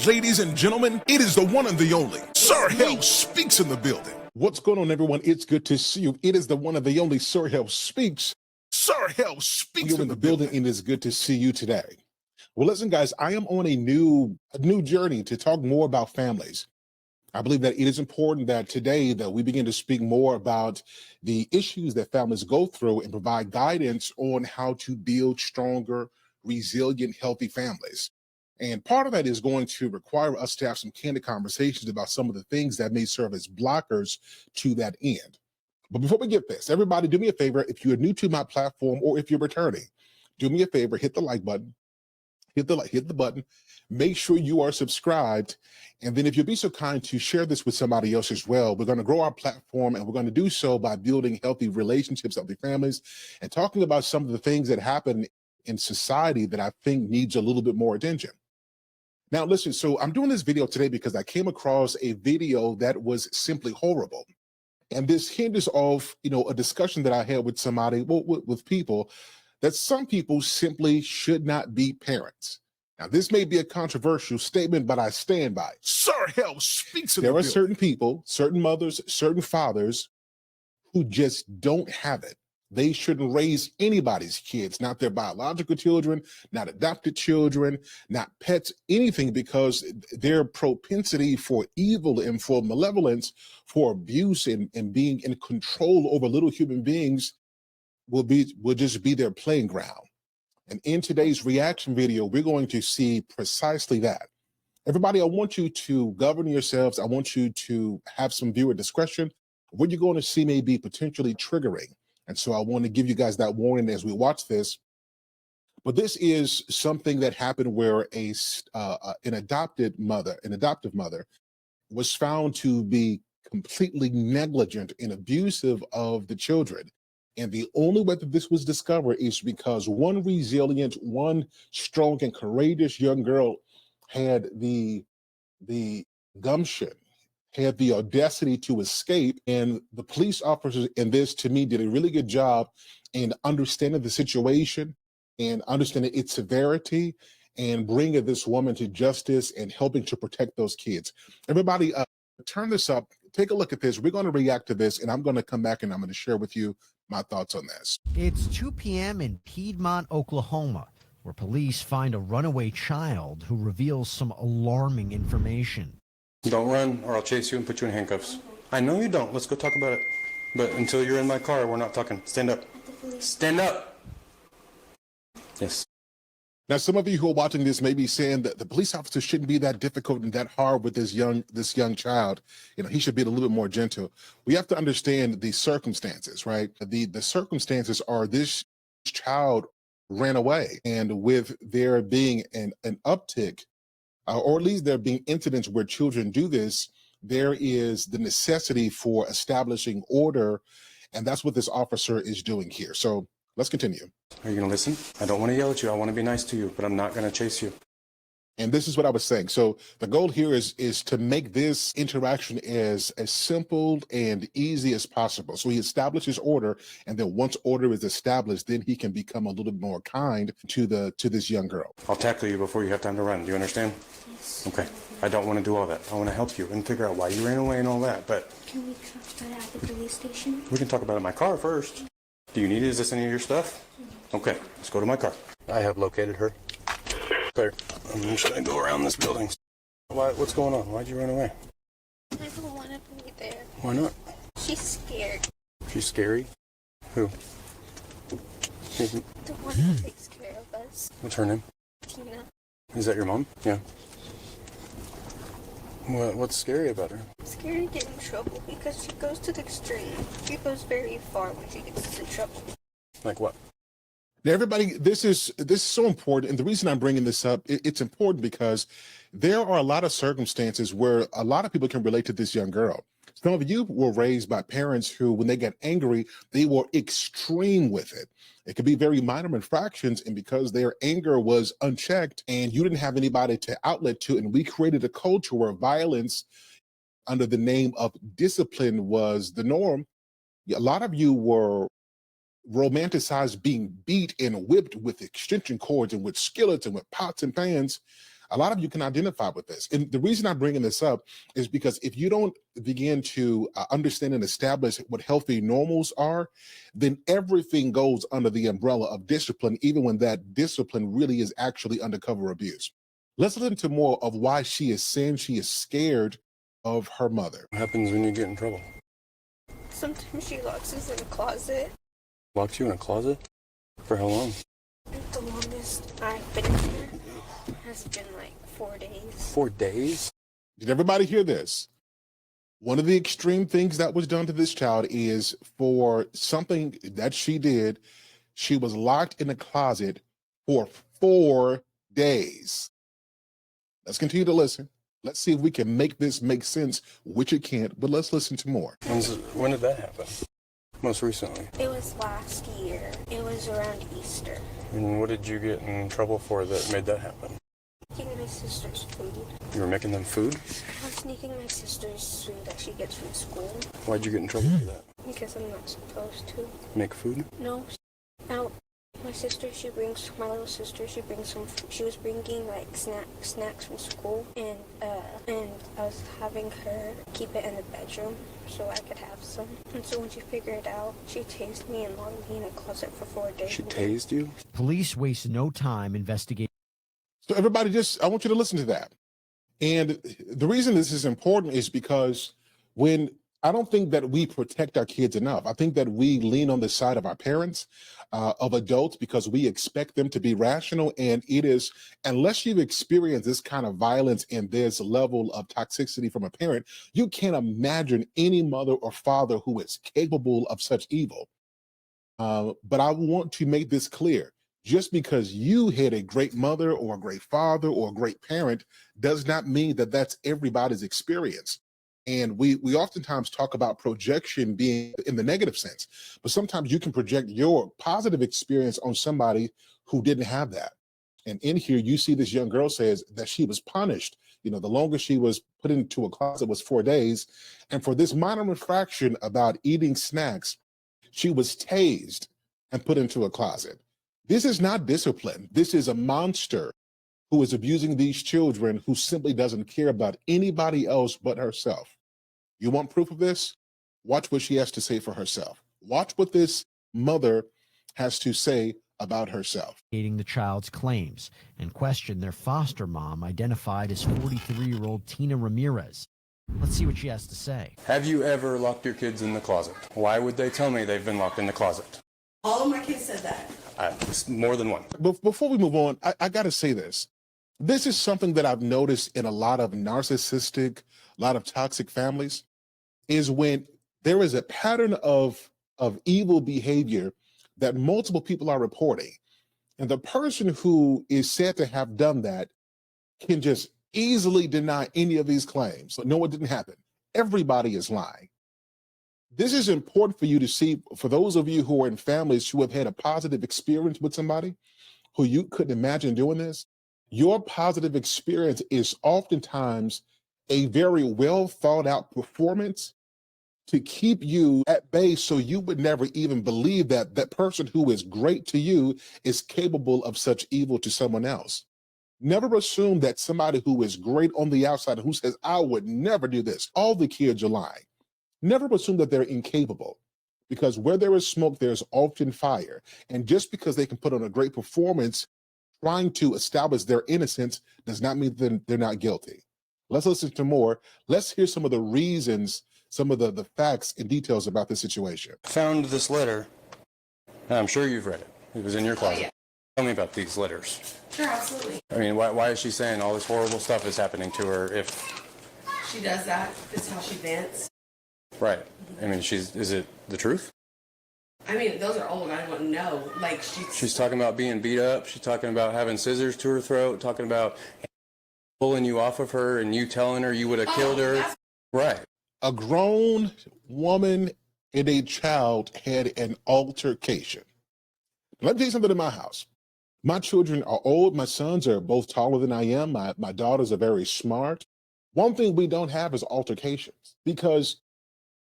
Ladies and gentlemen, it is the one and the only Sir Hale Speaks in the building. What's going on, everyone? It's good to see you. It is the one and the only Sir Hale Speaks. Sir Hale Speaks in the building, and it's good to see you today. Well, listen, guys, I am on a new journey to talk more about families. I believe that it is important that today that we begin to speak more about the issues that families go through and provide guidance on how to build stronger, resilient, healthy families. And part of that is going to require us to have some candid conversations about some of the things that may serve as blockers to that end. But before we get this, everybody do me a favor. If you're new to my platform or if you're returning, do me a favor, hit the like button, hit the button, make sure you are subscribed. And then if you'll be so kind to share this with somebody else as well, we're going to grow our platform, and we're going to do so by building healthy relationships, healthy families, and talking about some of the things that happen in society that I think needs a little bit more attention. Now, listen, so I'm doing this video today because I came across a video that was simply horrible. And this hinges off, a discussion that I had with somebody, with people, that some people simply should not be parents. Now, this may be a controversial statement, but I stand by it. Sir Hale Speaks in the building. There are certain people, certain mothers, certain fathers who just don't have it. They shouldn't raise anybody's kids, not their biological children, not adopted children, not pets, anything, because their propensity for evil and for malevolence, for abuse and being in control over little human beings will just be their playing ground. And in today's reaction video, we're going to see precisely that. Everybody, I want you to govern yourselves. I want you to have some viewer discretion. What you're going to see may be potentially triggering. And so I want to give you guys that warning as we watch this. But this is something that happened where an adoptive mother was found to be completely negligent and abusive of the children. And the only way that this was discovered is because one resilient, one strong and courageous young girl had the gumption, had the audacity to escape. And the police officers in this, to me, did a really good job in understanding the situation and understanding its severity and bringing this woman to justice and helping to protect those kids. Everybody, turn this up, take a look at this. We're going to react to this, and I'm going to come back and I'm going to share with you my thoughts on this. It's 2 p.m. in Piedmont, Oklahoma, where police find a runaway child who reveals some alarming information. Don't run or I'll chase you and put you in handcuffs. I know you don't. Let's go talk about it. But until you're in my car, we're not talking. Stand up. Stand up. Yes. Now, some of you who are watching this may be saying that the police officer shouldn't be that difficult and that hard with this young child. He should be a little bit more gentle. We have to understand the circumstances, right? The circumstances are this child ran away, and with there being an uptick, or at least there being incidents where children do this, there is the necessity for establishing order, and that's what this officer is doing here. So let's continue. Are you going to listen? I don't want to yell at you. I want to be nice to you, but I'm not going to chase you. And this is what I was saying. So the goal here is to make this interaction as simple and easy as possible. So he establishes order, and then once order is established, then he can become a little bit more kind to this young girl. I'll tackle you before you have time to run. Do you understand? Yes. Okay. I don't want to do all that. I want to help you and figure out why you ran away and all that, but... Can we talk about it at the police station? We can talk about it in my car first. Do you need it? Is this any of your stuff? Okay, let's go to my car. I have located her. Claire, I'm just going to go around this building. What's going on? Why'd you run away? I don't want to be there. Why not? She's scared. She's scary? Who? The one who takes care of us. What's her name? Tina. Is that your mom? Yeah. What's scary about her? I'm scared to get in trouble because she goes to the extreme. She goes very far when she gets into trouble. Like what? Now, everybody, this is so important. And the reason I'm bringing this up, it's important because there are a lot of circumstances where a lot of people can relate to this young girl. Some of you were raised by parents who, when they got angry, they were extreme with it. It could be very minor infractions, and because their anger was unchecked and you didn't have anybody to outlet to, and we created a culture where violence under the name of discipline was the norm, a lot of you were romanticized being beat and whipped with extension cords and with skillets and with pots and pans A lot of you can identify with this. And the reason I'm bringing this up is because if you don't begin to understand and establish what healthy normals are, then everything goes under the umbrella of discipline, even when that discipline really is actually undercover abuse. Let's listen to more of why she is saying she is scared of her mother. What happens when you get in trouble? Sometimes she locks us in a closet. Locks you in a closet? For how long? The longest I've been here has been like 4 days. 4 days? Did everybody hear this? One of the extreme things that was done to this child is for something that she did, she was locked in a closet for 4 days. Let's continue to listen. Let's see if we can make this make sense, which it can't, but let's listen to more. When did that happen? Most recently? It was last year. It was around Easter. And what did you get in trouble for that made that happen? Making my sister's food. You were making them food? I was sneaking my sister's food that she gets from school. Why'd you get in trouble for that? Because I'm not supposed to. Make food? No. Now, my sister, my little sister, she was bringing like snacks from school, and I was having her keep it in the bedroom so I could have some. And so when she figured it out, she tased me and locked me in a closet for 4 days. She tased you? Police waste no time investigating. So everybody I want you to listen to that. And the reason this is important is because I don't think that we protect our kids enough. I think that we lean on the side of our parents, of adults, because we expect them to be rational. And it is, unless you've experienced this kind of violence and this level of toxicity from a parent, you can't imagine any mother or father who is capable of such evil. But I want to make this clear. Just because you had a great mother or a great father or a great parent does not mean that that's everybody's experience. And we oftentimes talk about projection being in the negative sense, but sometimes you can project your positive experience on somebody who didn't have that. And in here, you see this young girl says that she was punished. The longest she was put into a closet was 4 days. And for this minor infraction about eating snacks, she was tased and put into a closet. This is not discipline. This is a monster who is abusing these children, who simply doesn't care about anybody else but herself. You want proof of this? Watch what she has to say for herself. Watch what this mother has to say about herself. The child's claims and questioned their foster mom, identified as 43-year-old Tina Ramirez. Let's see what she has to say. Have you ever locked your kids in the closet? Why would they tell me they've been locked in the closet? All of my kids said that. More than one. Before we move on, I got to say this. This is something that I've noticed in a lot of narcissistic, a lot of toxic families, is when there is a pattern of evil behavior that multiple people are reporting. And the person who is said to have done that can just easily deny any of these claims. So no, it didn't happen. Everybody is lying. This is important for you to see, for those of you who are in families who have had a positive experience with somebody who you couldn't imagine doing this. Your positive experience is oftentimes a very well thought out performance to keep you at bay, so you would never even believe that that person who is great to you is capable of such evil to someone else. Never assume that somebody who is great on the outside, who says, I would never do this, all the kids are lying. Never assume that they're incapable, because where there is smoke, there's often fire. And just because they can put on a great performance trying to establish their innocence does not mean that they're not guilty. Let's listen to more. Let's hear some of the reasons, some of the facts and details about this situation. Found this letter, and I'm sure you've read it. It was in your closet. Oh, yeah. Tell me about these letters. Sure, absolutely. I mean, why is she saying all this horrible stuff is happening to her if... She does that. It's how she vents. Right. I mean, is it the truth? I mean, those are old. I wouldn't know. Like, She's talking about being beat up. She's talking about having scissors to her throat, talking about pulling you off of her and you telling her you would have killed her. Right. A grown woman and a child had an altercation. Let me tell you something in my house. My children are old. My sons are both taller than I am. My daughters are very smart. One thing we don't have is altercations, because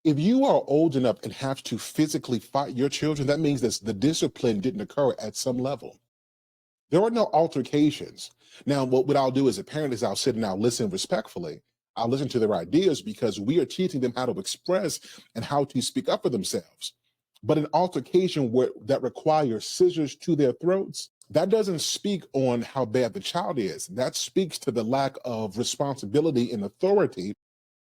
if you are old enough and have to physically fight your children, that means that the discipline didn't occur at some level. There are no altercations. Now, what I'll do as a parent is I'll sit and I'll listen respectfully. I'll listen to their ideas because we are teaching them how to express and how to speak up for themselves. But an altercation that requires scissors to their throats, that doesn't speak on how bad the child is. That speaks to the lack of responsibility and authority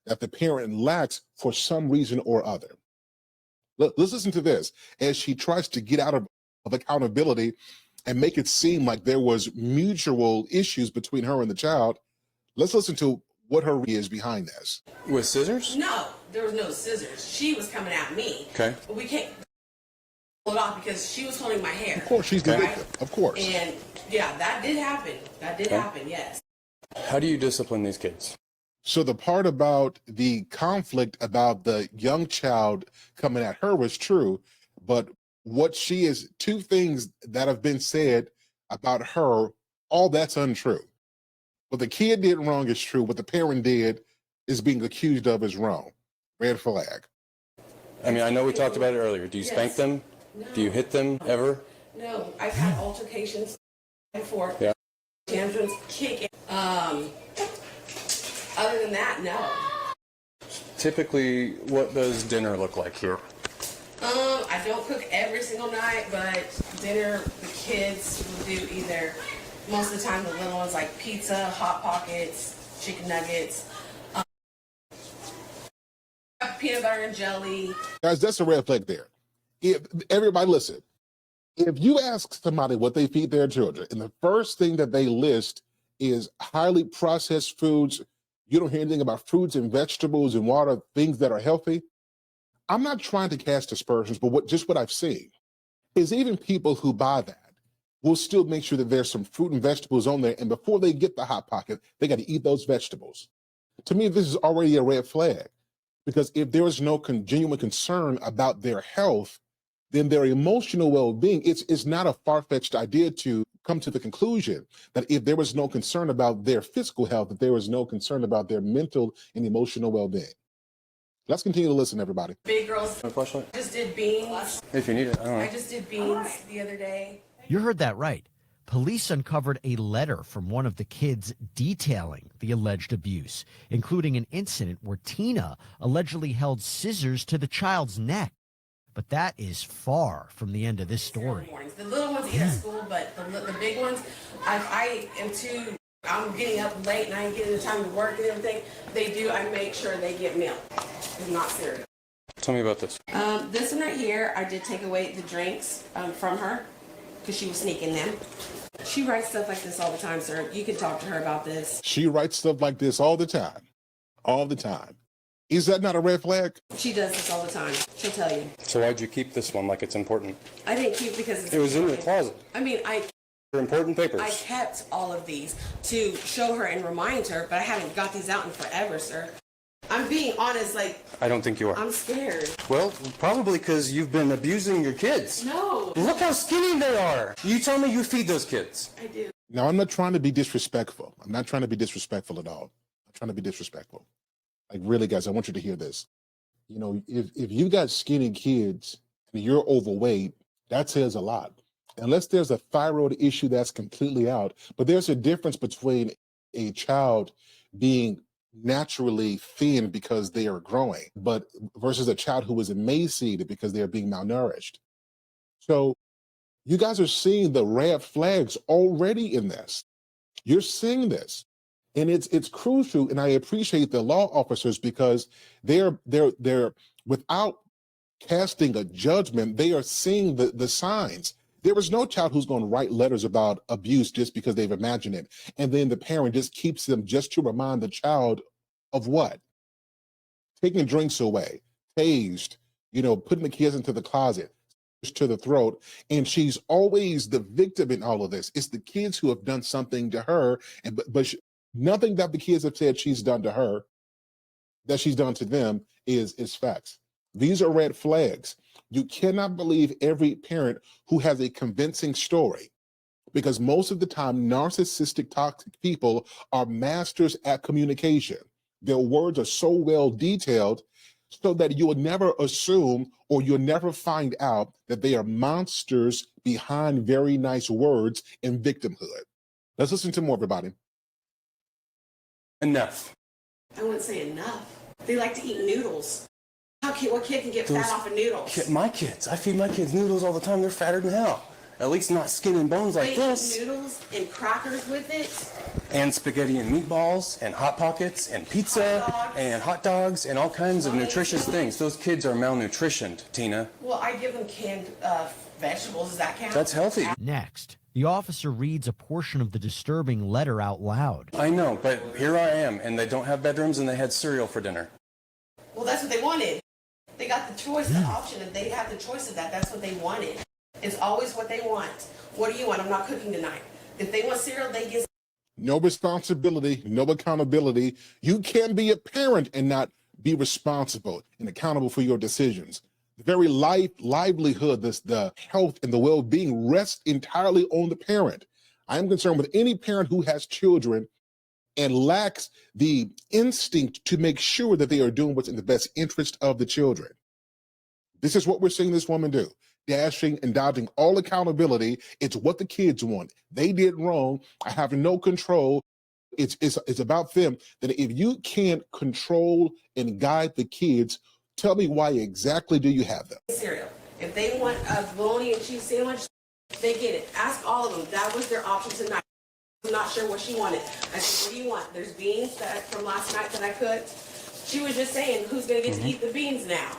that the parent lacks for some reason or other. Let's listen to this as she tries to get out of accountability and make it seem like there was mutual issues between her and the child. Let's listen to what her is behind this. With scissors? No, there was no scissors. She was coming at me. Okay. But we can't pull it off because she was holding my hair. Of course, she's the victim. Of course. And yeah, that did happen. That did happen, yes. How do you discipline these kids? So the part about the conflict about the young child coming at her was true, but what she is, two things that have been said about her, all that's untrue. What the kid did wrong is true. What the parent did is being accused of is wrong. Red flag. I mean, I know we talked about it earlier. Do you spank them? No. Do you hit them ever? No, I've had altercations before. Yeah. Tantrums, kicking. Other than that, no. Typically, what does dinner look like here? I don't cook every single night, but dinner, the kids will do either, most of the time, the little ones like pizza, Hot Pockets, chicken nuggets, peanut butter and jelly. Guys, that's a red flag there. If everybody listen, if you ask somebody what they feed their children, and the first thing that they list is highly processed foods, you don't hear anything about fruits and vegetables and water, things that are healthy. I'm not trying to cast aspersions, but what I've seen is even people who buy that will still make sure that there's some fruit and vegetables on there. And before they get the Hot Pocket, they got to eat those vegetables. To me, this is already a red flag, because if there is no genuine concern about their health, then their emotional well-being, it's not a far-fetched idea to come to the conclusion that if there was no concern about their physical health, that there was no concern about their mental and emotional well-being. Let's continue to listen, everybody. Big girls. A flashlight? Just did beans. If you need it, I don't know. I just did beans the other day. You heard that right. Police uncovered a letter from one of the kids detailing the alleged abuse, including an incident where Tina allegedly held scissors to the child's neck. But that is far from the end of this story. The little ones eat at school, but the big ones, I'm getting up late and I ain't getting the time to work and everything. I make sure they get milk, and not cereal. Tell me about this. This one right here, I did take away the drinks from her because she was sneaking them. She writes stuff like this all the time, sir. You can talk to her about this. She writes stuff like this all the time. All the time. Is that not a red flag? She does this all the time. She'll tell you. So why'd you keep this one like it's important? I didn't keep because it's It was in your important. closet. I mean, They're important papers. I kept all of these to show her and remind her, but I haven't got these out in forever, sir. I'm being honest, like, I don't think you are. I'm scared. Well, probably because you've been abusing your kids. No. Look how skinny they are. You tell me you feed those kids. I do. Now, I'm not trying to be disrespectful. I'm not trying to be disrespectful at all. I'm trying to be disrespectful. Like, really, guys, I want you to hear this. You know, if you got skinny kids and you're overweight, that says a lot. Unless there's a thyroid issue that's completely out. But there's a difference between a child being naturally thin because they are growing, but versus a child who is emaciated because they are being malnourished. So you guys are seeing the red flags already in this. You're seeing this. And it's crucial, and I appreciate the law officers because they're without casting a judgment, they are seeing the signs. There is no child who's going to write letters about abuse just because they've imagined it. And then the parent just keeps them just to remind the child of what? Taking drinks away, tased, putting the kids into the closet, to the throat. And she's always the victim in all of this. It's the kids who have done something to her, but nothing that the kids have said she's done to her, that she's done to them is facts. These are red flags. You cannot believe every parent who has a convincing story, because most of the time, narcissistic, toxic people are masters at communication. Their words are so well detailed so that you'll never assume or you'll never find out that they are monsters behind very nice words and victimhood. Let's listen to more, everybody. Enough. I wouldn't say enough. They like to eat noodles. What kid can get fat off of noodles? My kids. I feed my kids noodles all the time. They're fatter than hell. At least not skin and bones like this. They eat noodles and crackers with it. And spaghetti and meatballs and Hot Pockets and pizza and hot dogs and all kinds of nutritious things. Those kids are malnutritioned, Tina. Well, I give them canned vegetables. Does that count? That's healthy. Next, the officer reads a portion of the disturbing letter out loud. I know, but here I am, and they don't have bedrooms, and they had cereal for dinner. Well, that's what they wanted. They got the choice, the option, and they have the choice of that. That's what they wanted. It's always what they want. What do you want? I'm not cooking tonight. If they want cereal, they get. No responsibility, no accountability. You can be a parent and not be responsible and accountable for your decisions. The very livelihood, the health and the well-being rests entirely on the parent. I am concerned with any parent who has children and lacks the instinct to make sure that they are doing what's in the best interest of the children. This is what we're seeing this woman do. Dashing and dodging all accountability. It's what the kids want. They did wrong. I have no control. It's about them. That if you can't control and guide the kids, tell me why exactly do you have them? Cereal. If they want a bologna and cheese sandwich, they get it. Ask all of them. That was their option tonight. I'm not sure what she wanted. I said, what do you want? There's beans from last night that I cooked. She was just saying, who's going to get to eat the beans now?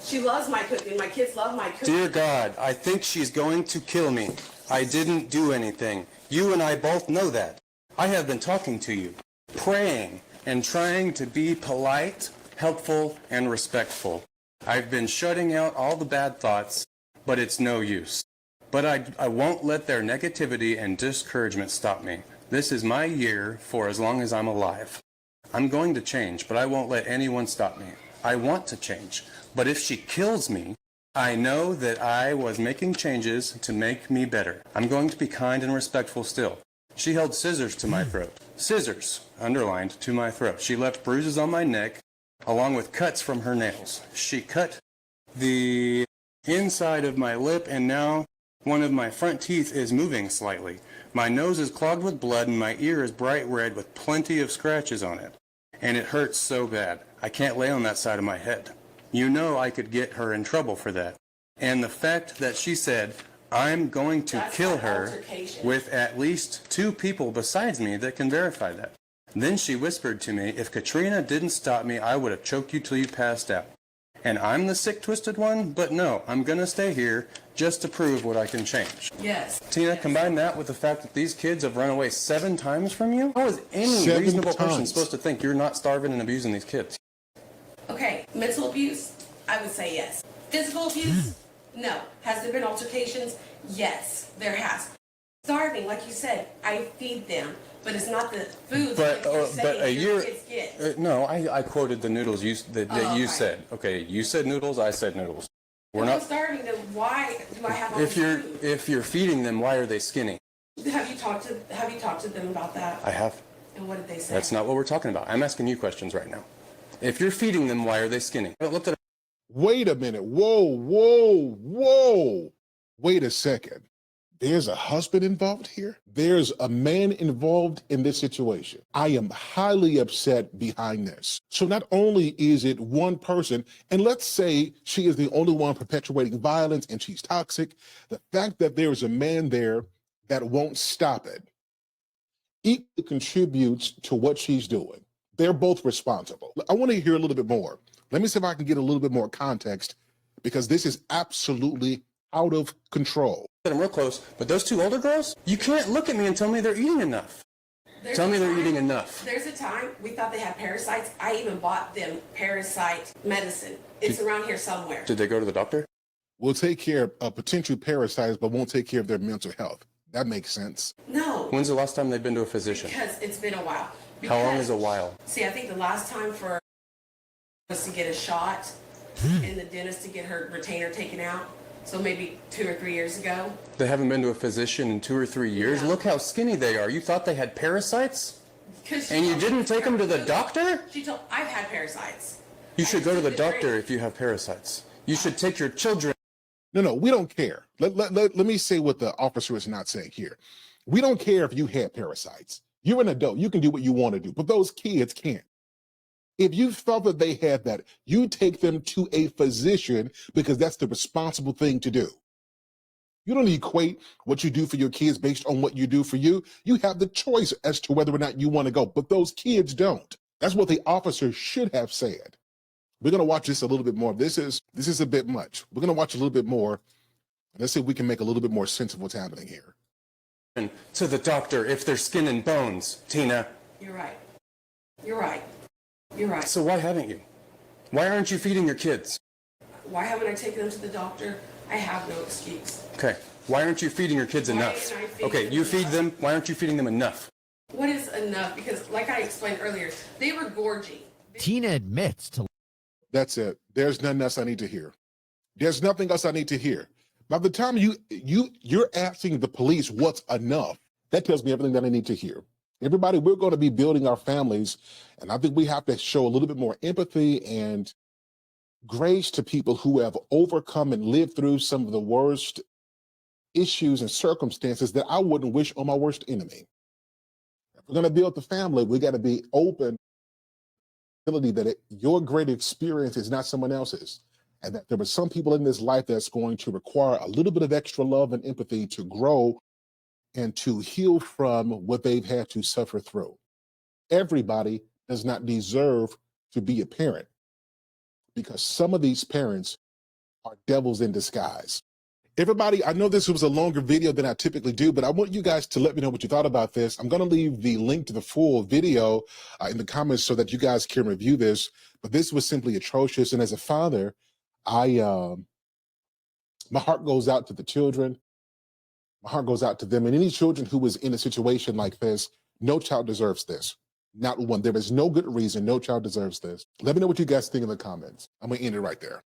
She loves my cooking. My kids love my cooking. Dear God, I think she's going to kill me. I didn't do anything. You and I both know that. I have been talking to you, praying, and trying to be polite, helpful, and respectful. I've been shutting out all the bad thoughts, but it's no use. But I won't let their negativity and discouragement stop me. This is my year for as long as I'm alive. I'm going to change, but I won't let anyone stop me. I want to change. But if she kills me, I know that I was making changes to make me better. I'm going to be kind and respectful still. She held scissors to my throat. Scissors, underlined, to my throat. She left bruises on my neck, along with cuts from her nails. She cut the inside of my lip, and now one of my front teeth is moving slightly. My nose is clogged with blood, and my ear is bright red with plenty of scratches on it. And it hurts so bad. I can't lay on that side of my head. You know I could get her in trouble for that. And the fact that she said, I'm going to kill her with at least 2 people besides me that can verify that. Then she whispered to me, if Katrina didn't stop me, I would have choked you till you passed out. And I'm the sick, twisted one, but no, I'm going to stay here just to prove what I can change. Yes. Tina, combine that with the fact that these kids have run away 7 times from you? How is any 7 reasonable person times. supposed to think you're not starving and abusing these kids? Okay, mental abuse, I would say yes. Physical abuse, no. Has there been altercations? Yes, there has. Starving, like you said, I feed them, but it's not the food that you're saying your kids get. No, I quoted the noodles you said. Okay, you said noodles, I said noodles. We're not starving them. Why do I have all this food? If you're feeding them, why are they skinny? Have you talked to them about that? I have. And what did they say? That's not what we're talking about. I'm asking you questions right now. If you're feeding them, why are they skinny? Wait a minute. Whoa. Wait a second. There's a husband involved here. There's a man involved in this situation. I am highly upset behind this. So not only is it one person, and let's say she is the only one perpetuating violence and she's toxic, the fact that there is a man there that won't stop it equally contributes to what she's doing. They're both responsible. I want to hear a little bit more. Let me see if I can get a little bit more context, because this is absolutely out of control. I'm real close, but those 2 older girls, you can't look at me and tell me they're eating enough. Tell me they're eating enough. There's a time we thought they had parasites. I even bought them parasite medicine. It's around here somewhere. Did they go to the doctor? We'll take care of potential parasites, but won't take care of their mental health. That makes sense. No. When's the last time they've been to a physician? Because it's been a while. How long is a while? See, I think the last time for was to get a shot and the dentist to get her retainer taken out. So maybe 2 or 3 years ago. They haven't been to a physician in 2 or 3 years? No. Look how skinny they are. You thought they had parasites? And you didn't take them to the doctor? She told, I've had parasites. You should go to the doctor if you have parasites. You should take your children. No, we don't care. Let me say what the officer is not saying here. We don't care if you had parasites. You're an adult. You can do what you want to do, but those kids can't. If you felt that they had that, you take them to a physician because that's the responsible thing to do. You don't equate what you do for your kids based on what you do for you. You have the choice as to whether or not you want to go, but those kids don't. That's what the officer should have said. We're going to watch this a little bit more. This is a bit much. We're going to watch a little bit more. Let's see if we can make a little bit more sense of what's happening here. To the doctor if they're skin and bones, Tina. You're right. You're right. You're right. So why haven't you? Why aren't you feeding your kids? Why haven't I taken them to the doctor? I have no excuse. Okay. Why aren't you feeding your kids enough? Okay, you feed them. Why aren't you feeding them enough? What is enough? Because like I explained earlier, they were gorging. Tina admits to. That's it. There's nothing else I need to hear. There's nothing else I need to hear. By the time you're asking the police what's enough, that tells me everything that I need to hear. Everybody, we're going to be building our families, and I think we have to show a little bit more empathy and grace to people who have overcome and lived through some of the worst issues and circumstances that I wouldn't wish on my worst enemy. If we're going to build the family, we got to be open that your great experience is not someone else's, and that there are some people in this life that's going to require a little bit of extra love and empathy to grow and to heal from what they've had to suffer through. Everybody does not deserve to be a parent, because some of these parents are devils in disguise. Everybody, I know this was a longer video than I typically do, but I want you guys to let me know what you thought about this. I'm going to leave the link to the full video in the comments so that you guys can review this. But this was simply atrocious. And as a father, my heart goes out to the children. My heart goes out to them. And any children who was in a situation like this, no child deserves this. Not one. There is no good reason no child deserves this. Let me know what you guys think in the comments. I'm going to end it right there.